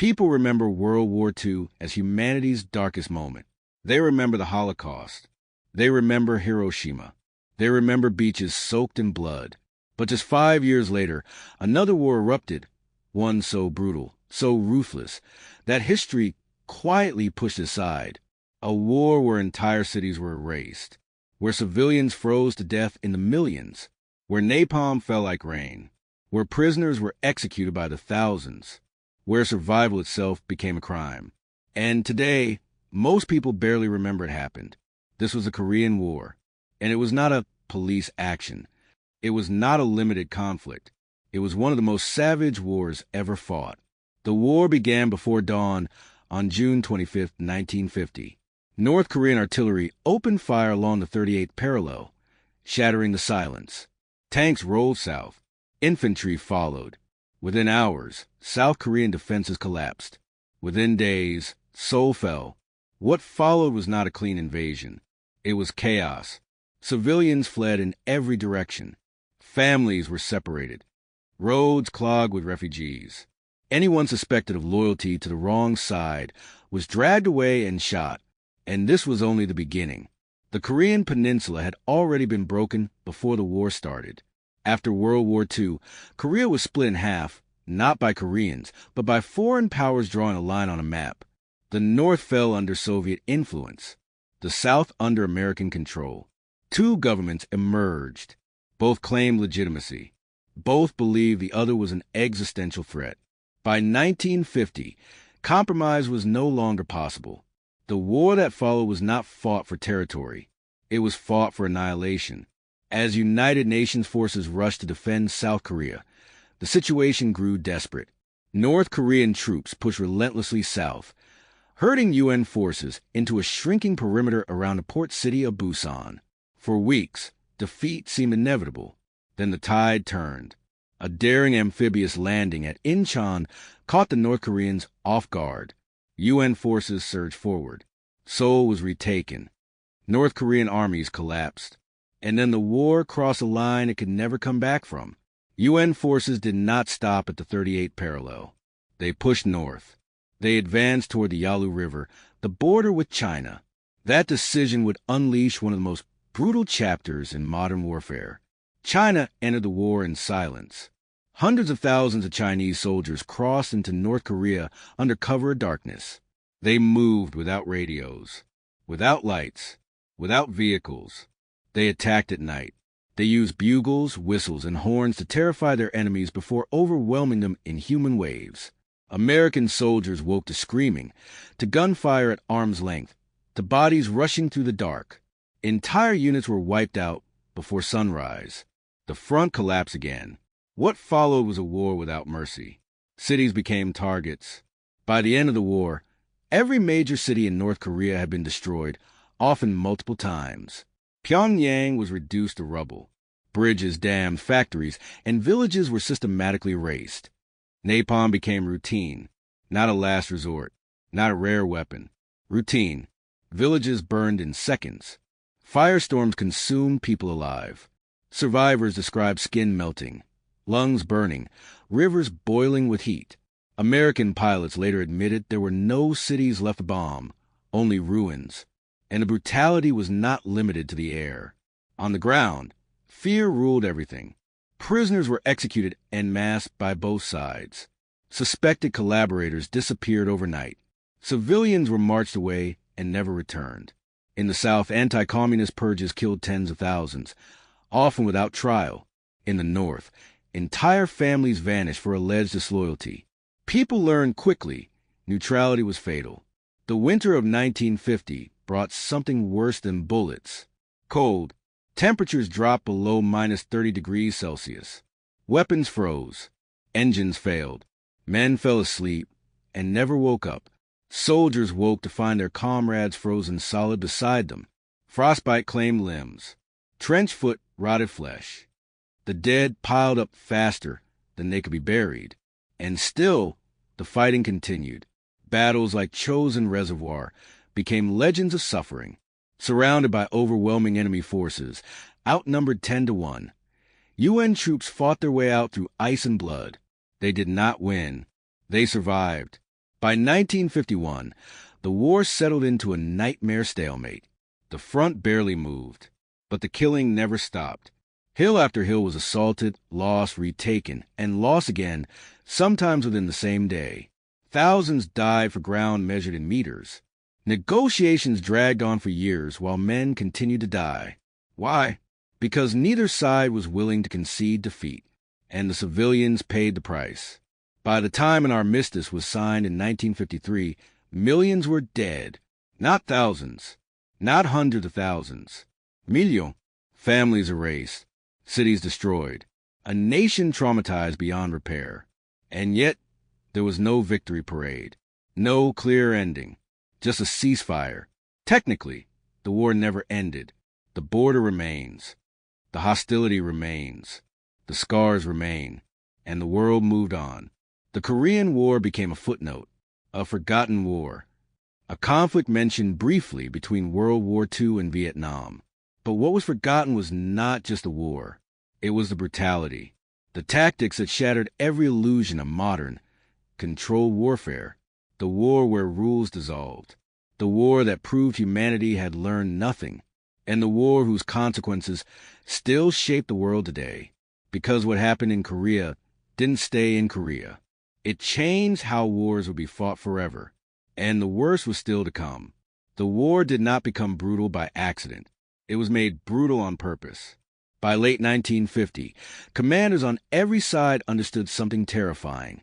People remember World War II as humanity's darkest moment. They remember the Holocaust. They remember Hiroshima. They remember beaches soaked in blood. But just 5 years later, another war erupted, one so brutal, so ruthless, that history quietly pushed aside. A war where entire cities were erased, where civilians froze to death in the millions, where napalm fell like rain, where prisoners were executed by the thousands, where survival itself became a crime. And today, most people barely remember it happened. This was the Korean War, and it was not a police action. It was not a limited conflict. It was one of the most savage wars ever fought. The war began before dawn on June 25, 1950. North Korean artillery opened fire along the 38th parallel, shattering the silence. Tanks rolled south. Infantry followed. Within hours, South Korean defenses collapsed. Within days, Seoul fell. What followed was not a clean invasion. It was chaos. Civilians fled in every direction. Families were separated. Roads clogged with refugees. Anyone suspected of loyalty to the wrong side was dragged away and shot. And this was only the beginning. The Korean peninsula had already been broken before the war started. After World War II, Korea was split in half, not by Koreans, but by foreign powers drawing a line on a map. The North fell under Soviet influence, the South under American control. Two governments emerged. Both claimed legitimacy. Both believed the other was an existential threat. By 1950, compromise was no longer possible. The war that followed was not fought for territory. It was fought for annihilation. As United Nations forces rushed to defend South Korea, the situation grew desperate. North Korean troops pushed relentlessly south, herding UN forces into a shrinking perimeter around the port city of Busan. For weeks, defeat seemed inevitable. Then the tide turned. A daring amphibious landing at Incheon caught the North Koreans off guard. UN forces surged forward. Seoul was retaken. North Korean armies collapsed. And then the war crossed a line it could never come back from. UN forces did not stop at the 38th parallel. They pushed north. They advanced toward the Yalu River, the border with China. That decision would unleash one of the most brutal chapters in modern warfare. China entered the war in silence. Hundreds of thousands of Chinese soldiers crossed into North Korea under cover of darkness. They moved without radios, without lights, without vehicles. They attacked at night. They used bugles, whistles, and horns to terrify their enemies before overwhelming them in human waves. American soldiers woke to screaming, to gunfire at arm's length, to bodies rushing through the dark. Entire units were wiped out before sunrise. The front collapsed again. What followed was a war without mercy. Cities became targets. By the end of the war, every major city in North Korea had been destroyed, often multiple times. Pyongyang was reduced to rubble. Bridges, dams, factories, and villages were systematically erased. Napalm became routine, not a last resort, not a rare weapon. Routine. Villages burned in seconds. Firestorms consumed people alive. Survivors described skin melting, lungs burning, rivers boiling with heat. American pilots later admitted there were no cities left to bomb, only ruins. And the brutality was not limited to the air. On the ground, fear ruled everything. Prisoners were executed en masse by both sides. Suspected collaborators disappeared overnight. Civilians were marched away and never returned. In the South, anti-communist purges killed tens of thousands, often without trial. In the North, entire families vanished for alleged disloyalty. People learned quickly neutrality was fatal. The winter of 1950 brought something worse than bullets. Cold. Temperatures dropped below minus 30 degrees Celsius. Weapons froze. Engines failed. Men fell asleep and never woke up. Soldiers woke to find their comrades frozen solid beside them. Frostbite claimed limbs. Trench foot rotted flesh. The dead piled up faster than they could be buried. And still, the fighting continued. Battles like Chosin Reservoir became legends of suffering. Surrounded by overwhelming enemy forces, outnumbered 10-1. UN troops fought their way out through ice and blood. They did not win. They survived. By 1951, the war settled into a nightmare stalemate. The front barely moved, but the killing never stopped. Hill after hill was assaulted, lost, retaken, and lost again, sometimes within the same day. Thousands died for ground measured in meters. Negotiations dragged on for years while men continued to die. Why? Because neither side was willing to concede defeat, and the civilians paid the price. By the time an armistice was signed in 1953, millions were dead. Not thousands, not hundreds of thousands. Millions. Families erased, cities destroyed, a nation traumatized beyond repair. And yet, there was no victory parade, no clear ending, just a ceasefire. Technically, the war never ended. The border remains. The hostility remains. The scars remain. And the world moved on. The Korean War became a footnote, a forgotten war, a conflict mentioned briefly between World War II and Vietnam. But what was forgotten was not just the war. It was the brutality, the tactics that shattered every illusion of modern, controlled warfare, the war where rules dissolved, the war that proved humanity had learned nothing, and the war whose consequences still shape the world today. Because what happened in Korea didn't stay in Korea. It changed how wars would be fought forever, and the worst was still to come. The war did not become brutal by accident. It was made brutal on purpose. By late 1950, commanders on every side understood something terrifying.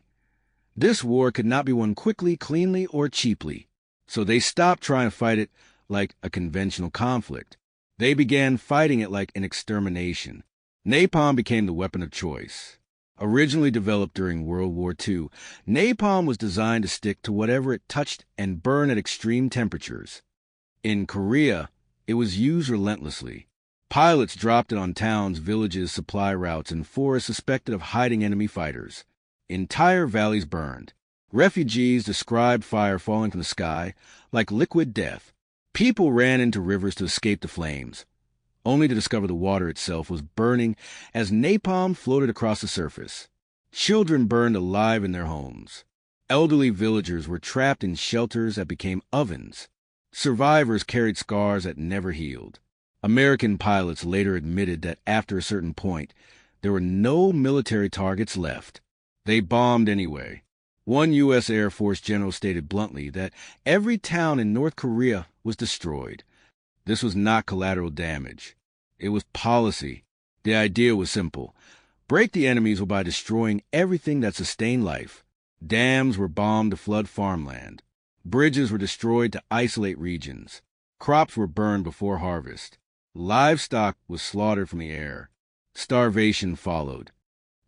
This war could not be won quickly, cleanly, or cheaply, so they stopped trying to fight it like a conventional conflict. They began fighting it like an extermination. Napalm became the weapon of choice. Originally developed during World War II, napalm was designed to stick to whatever it touched and burn at extreme temperatures. In Korea, it was used relentlessly. Pilots dropped it on towns, villages, supply routes, and forests suspected of hiding enemy fighters. Entire valleys burned. Refugees described fire falling from the sky like liquid death. People ran into rivers to escape the flames, only to discover the water itself was burning as napalm floated across the surface. Children burned alive in their homes. Elderly villagers were trapped in shelters that became ovens. Survivors carried scars that never healed. American pilots later admitted that after a certain point, there were no military targets left. They bombed anyway. One U.S. Air Force general stated bluntly that every town in North Korea was destroyed. This was not collateral damage. It was policy. The idea was simple. Break the enemies by destroying everything that sustained life. Dams were bombed to flood farmland. Bridges were destroyed to isolate regions. Crops were burned before harvest. Livestock was slaughtered from the air. Starvation followed.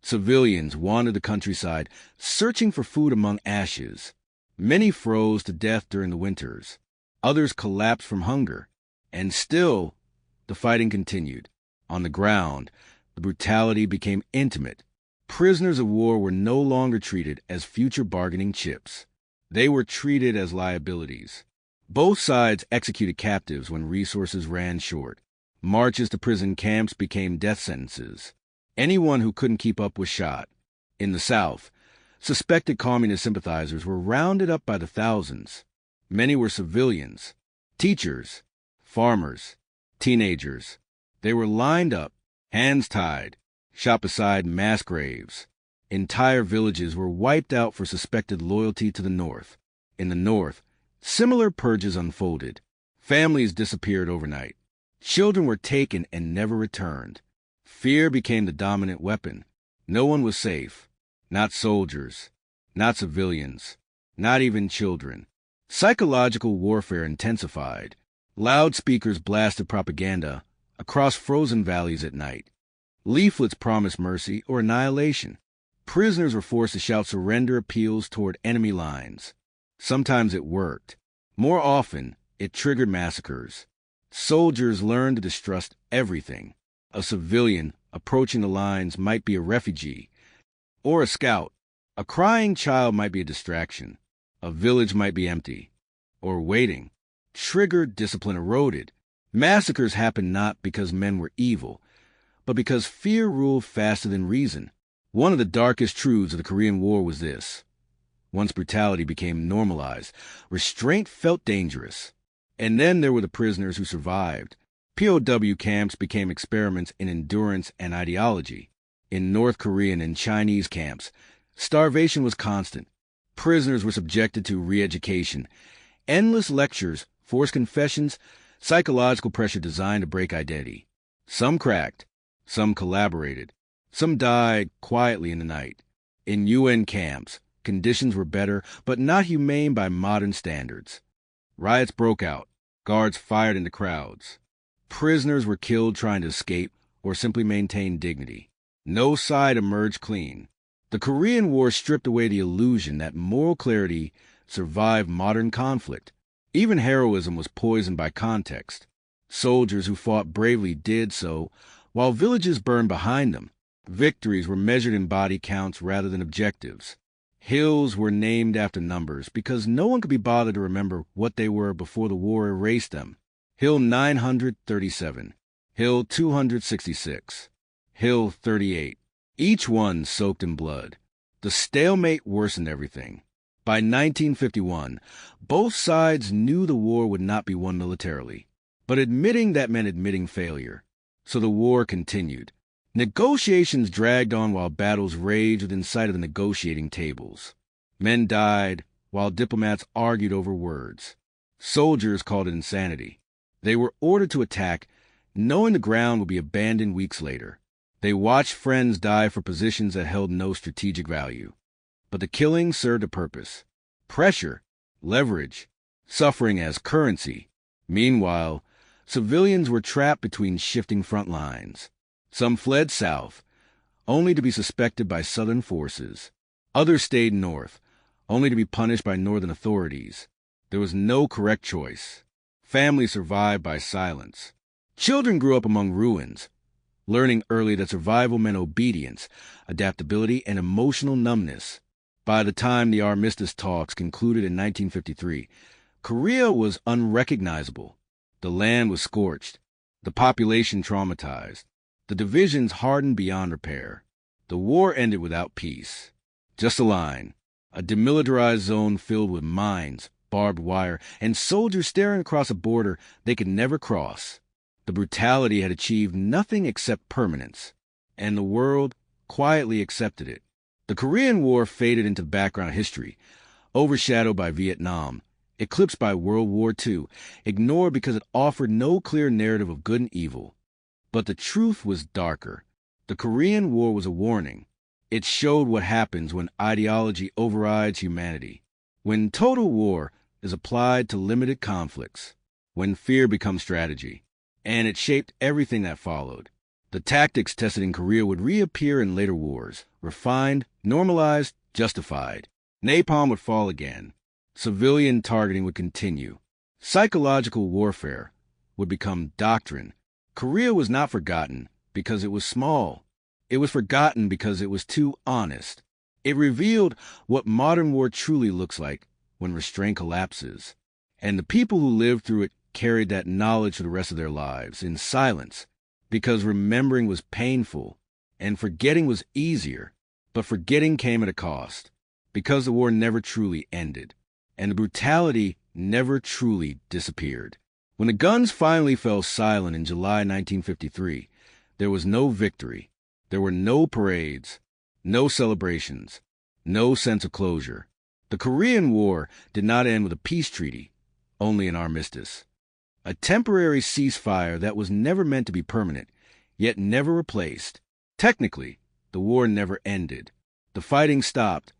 Civilians wandered the countryside, searching for food among ashes. Many froze to death during the winters. Others collapsed from hunger. And still, the fighting continued. On the ground, the brutality became intimate. Prisoners of war were no longer treated as future bargaining chips. They were treated as liabilities. Both sides executed captives when resources ran short. Marches to prison camps became death sentences. Anyone who couldn't keep up was shot. In the South, suspected communist sympathizers were rounded up by the thousands. Many were civilians, teachers, farmers, teenagers. They were lined up, hands tied, shot beside mass graves. Entire villages were wiped out for suspected loyalty to the North. In the North, similar purges unfolded. Families disappeared overnight. Children were taken and never returned. Fear became the dominant weapon. No one was safe. Not soldiers, not civilians, not even children. Psychological warfare intensified. Loudspeakers blasted propaganda across frozen valleys at night. Leaflets promised mercy or annihilation. Prisoners were forced to shout surrender appeals toward enemy lines. Sometimes it worked. More often, it triggered massacres. Soldiers learned to distrust everything. A civilian approaching the lines might be a refugee or a scout. A crying child might be a distraction. A village might be empty or waiting. Triggered discipline eroded. Massacres happened not because men were evil, but because fear ruled faster than reason. One of the darkest truths of the Korean War was this: Once brutality became normalized, restraint felt dangerous. And then there were the prisoners who survived. POW camps became experiments in endurance and ideology. In North Korean and Chinese camps, starvation was constant. Prisoners were subjected to re-education. Endless lectures, forced confessions, psychological pressure designed to break identity. Some cracked, some collaborated, some died quietly in the night. In UN camps, conditions were better, but not humane by modern standards. Riots broke out. Guards fired into crowds. Prisoners were killed trying to escape or simply maintain dignity. No side emerged clean. The Korean War stripped away the illusion that moral clarity survived modern conflict. Even heroism was poisoned by context. Soldiers who fought bravely did so, while villages burned behind them. Victories were measured in body counts rather than objectives. Hills were named after numbers because no one could be bothered to remember what they were before the war erased them. Hill 937, Hill 266, Hill 38, each one soaked in blood. The stalemate worsened everything. By 1951, both sides knew the war would not be won militarily, but admitting that meant admitting failure. So the war continued. Negotiations dragged on while battles raged within sight of the negotiating tables. Men died while diplomats argued over words. Soldiers called it insanity. They were ordered to attack, knowing the ground would be abandoned weeks later. They watched friends die for positions that held no strategic value. But the killing served a purpose. Pressure, leverage, suffering as currency. Meanwhile, civilians were trapped between shifting front lines. Some fled south, only to be suspected by southern forces. Others stayed north, only to be punished by northern authorities. There was no correct choice. Families survived by silence. Children grew up among ruins, learning early that survival meant obedience, adaptability, and emotional numbness. By the time the armistice talks concluded in 1953, Korea was unrecognizable. The land was scorched, the population traumatized, the divisions hardened beyond repair. The war ended without peace. Just a line, a demilitarized zone filled with mines, barbed wire, and soldiers staring across a border they could never cross. The brutality had achieved nothing except permanence, and the world quietly accepted it. The Korean War faded into background history, overshadowed by Vietnam, eclipsed by World War II, ignored because it offered no clear narrative of good and evil. But the truth was darker. The Korean War was a warning. It showed what happens when ideology overrides humanity, when total war is applied to limited conflicts, when fear becomes strategy. And it shaped everything that followed. The tactics tested in Korea would reappear in later wars, refined, normalized, justified. Napalm would fall again. Civilian targeting would continue. Psychological warfare would become doctrine. Korea was not forgotten because it was small. It was forgotten because it was too honest. It revealed what modern war truly looks like when restraint collapses. And the people who lived through it carried that knowledge for the rest of their lives in silence, because remembering was painful and forgetting was easier. But forgetting came at a cost, because the war never truly ended, and the brutality never truly disappeared. When the guns finally fell silent in July 1953, there was no victory. There were no parades, no celebrations, no sense of closure. The Korean War did not end with a peace treaty, only an armistice. A temporary ceasefire that was never meant to be permanent, yet never replaced. Technically, the war never ended. The fighting stopped,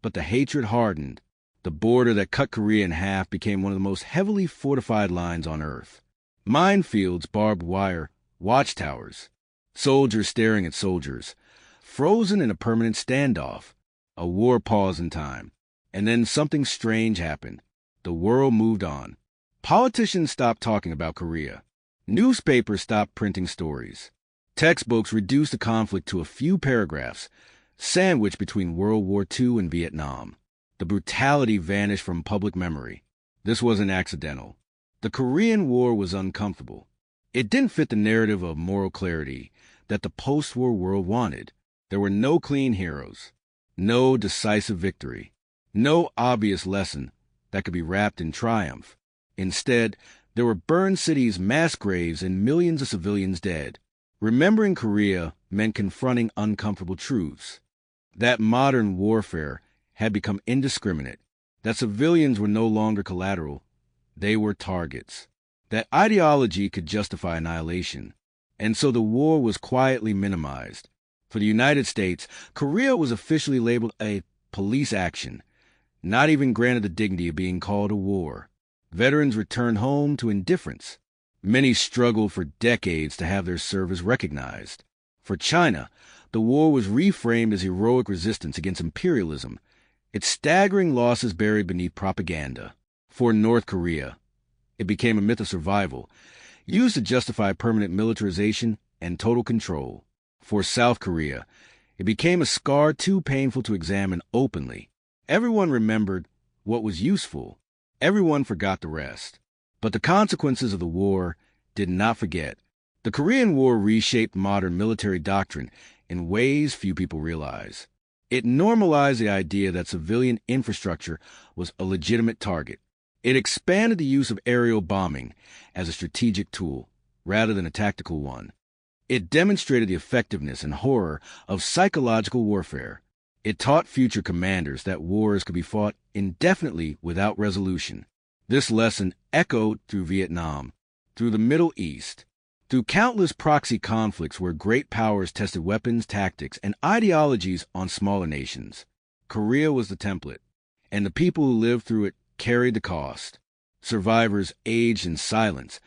but the hatred hardened. The border that cut Korea in half became one of the most heavily fortified lines on Earth. Minefields, barbed wire, watchtowers, soldiers staring at soldiers, frozen in a permanent standoff. A war paused in time, and then something strange happened. The world moved on. Politicians stopped talking about Korea. Newspapers stopped printing stories. Textbooks reduced the conflict to a few paragraphs, sandwiched between World War II and Vietnam. The brutality vanished from public memory. This wasn't accidental. The Korean War was uncomfortable. It didn't fit the narrative of moral clarity that the post-war world wanted. There were no clean heroes, no decisive victory, No obvious lesson that could be wrapped in triumph. Instead, there were burned cities, mass graves, and millions of civilians dead. Remembering Korea meant confronting uncomfortable truths. That modern warfare had become indiscriminate, that civilians were no longer collateral, they were targets, that ideology could justify annihilation, and so the war was quietly minimized. For the United States, Korea was officially labeled a police action, not even granted the dignity of being called a war. Veterans returned home to indifference. Many struggled for decades to have their service recognized. For China, the war was reframed as heroic resistance against imperialism, its staggering losses buried beneath propaganda. For North Korea, it became a myth of survival, used to justify permanent militarization and total control. For South Korea, it became a scar too painful to examine openly. Everyone remembered what was useful. Everyone forgot the rest. But the consequences of the war did not forget. The Korean War reshaped modern military doctrine in ways few people realize. It normalized the idea that civilian infrastructure was a legitimate target. It expanded the use of aerial bombing as a strategic tool, rather than a tactical one. It demonstrated the effectiveness and horror of psychological warfare. It taught future commanders that wars could be fought indefinitely without resolution. This lesson echoed through Vietnam, through the Middle East, through countless proxy conflicts where great powers tested weapons, tactics, and ideologies on smaller nations. Korea was the template, and the people who lived through it carried the cost. Survivors aged in silence,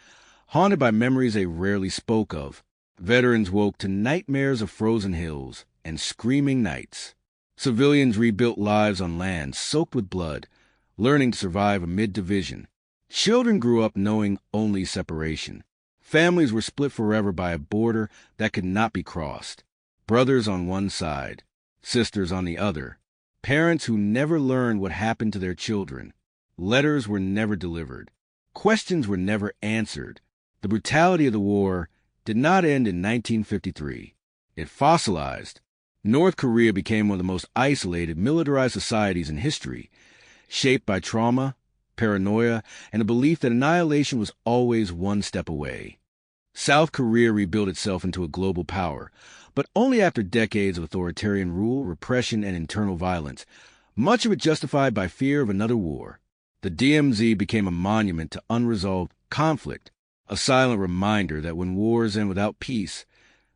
haunted by memories they rarely spoke of. Veterans woke to nightmares of frozen hills and screaming nights. Civilians rebuilt lives on land soaked with blood, learning to survive amid division. Children grew up knowing only separation. Families were split forever by a border that could not be crossed. Brothers on one side, sisters on the other. Parents who never learned what happened to their children. Letters were never delivered. Questions were never answered. The brutality of the war did not end in 1953. It fossilized. North Korea became one of the most isolated, militarized societies in history, shaped by trauma, paranoia, and a belief that annihilation was always one step away. South Korea rebuilt itself into a global power, but only after decades of authoritarian rule, repression, and internal violence, much of it justified by fear of another war. The DMZ became a monument to unresolved conflict, a silent reminder that when wars end without peace,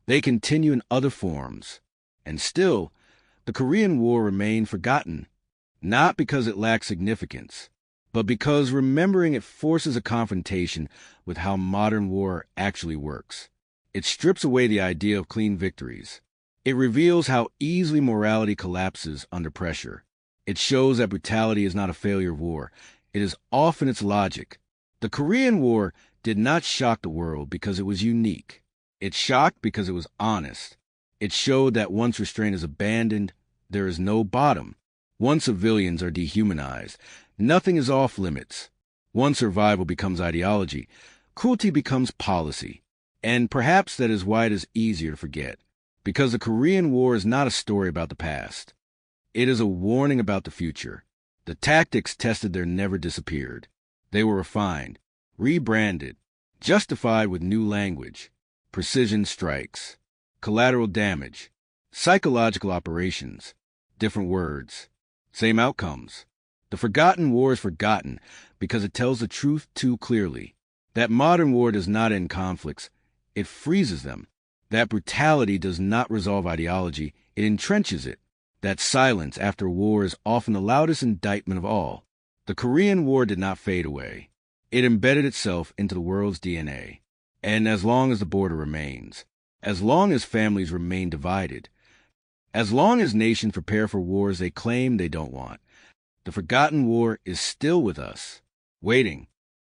they continue in other forms. And still, the Korean War remained forgotten, not because it lacked significance, but because remembering it forces a confrontation with how modern war actually works. It strips away the idea of clean victories. It reveals how easily morality collapses under pressure. It shows that brutality is not a failure of war. It is often its logic. The Korean War did not shock the world because it was unique. It shocked because it was honest. It showed that once restraint is abandoned, there is no bottom. Once civilians are dehumanized, nothing is off limits. Once survival becomes ideology, cruelty becomes policy. And perhaps that is why it is easier to forget. Because the Korean War is not a story about the past. It is a warning about the future. The tactics tested there never disappeared. They were refined, rebranded, justified with new language, precision strikes, collateral damage, psychological operations, different words, same outcomes. The forgotten war is forgotten because it tells the truth too clearly. That modern war does not end conflicts, it freezes them. That brutality does not resolve ideology, it entrenches it. That silence after war is often the loudest indictment of all. The Korean War did not fade away. It embedded itself into the world's DNA. And as long as the border remains, as long as families remain divided, as long as nations prepare for wars they claim they don't want, the forgotten war is still with us, waiting